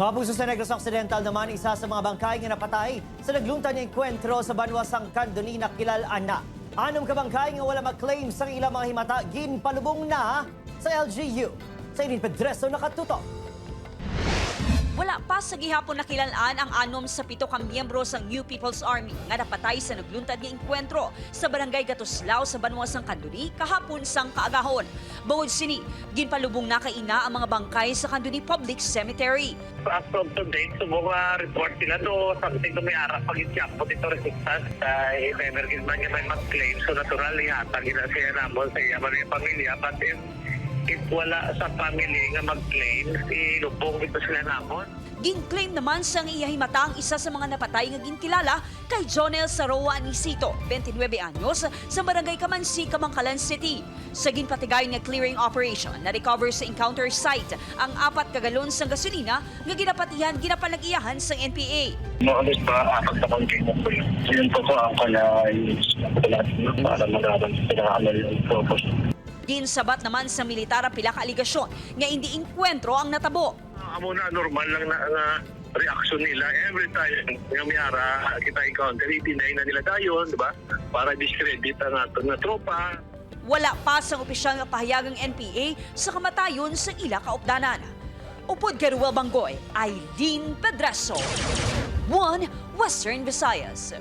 Mga puso sa Negros Occidental naman, isa sa mga bangkay nga napatay sa nagluntan ng engkwentro sa banwasang Candoni na kilalaan na. Anum ka bangkay nga wala mag-claim sa ilang mga himata, ginpalubong na sa LGU. Sa Inin Pedreso nakatutok. Wala pa sa gihapon nakilalaan ang anom sa 7 ka miyembro sa New People's Army nga napatay sa nagluntad nga engkwentro sa barangay Gatuslao sa banwasang Candoni kahapon sang kaagahon. Bungod sini, ginpalubong na kaina ang mga bangkay sa Candoni Public Cemetery. As of today, so mga report sila do something to may arap pag-ityapot ito resistance sa emergency man niya may mag-claim. So natural yata gina siya namon sa iya man yung pamilya. But if wala sa family nga mag-claim, ilubong ito sila namon. Gin-claim naman sa iyahimata ang isa sa mga napatay nga ginkilala kay Jonel Saroa Anisito, 29 anyos, sa barangay Kamansi, Kamangkalan City. Sa ginpatigay nga clearing operation, na-recover sa encounter site ang 4 kagalon sa gasolina nga ginapatihan ginapalag-iyahan sa NPA. Maalis ba apat na konting mo po yun? Yun po po ako na para magalang pinakamal yung purpose. Ginsabat naman sa militar ang pila ka aligasyon nga hindi engkwentro ang natabo. Amo na normal lang na reaction nila every time nga miyara kita encounter, i-deny na nila dayon, di ba? Para discredit ang aton na tropa. Wala pa sa opisyal nga pahayagang NPA sa kamatayon sa ila kaupdanan. Upod kay Ruel Banggoy, Eileen Pedreso, 1 Western Visayas.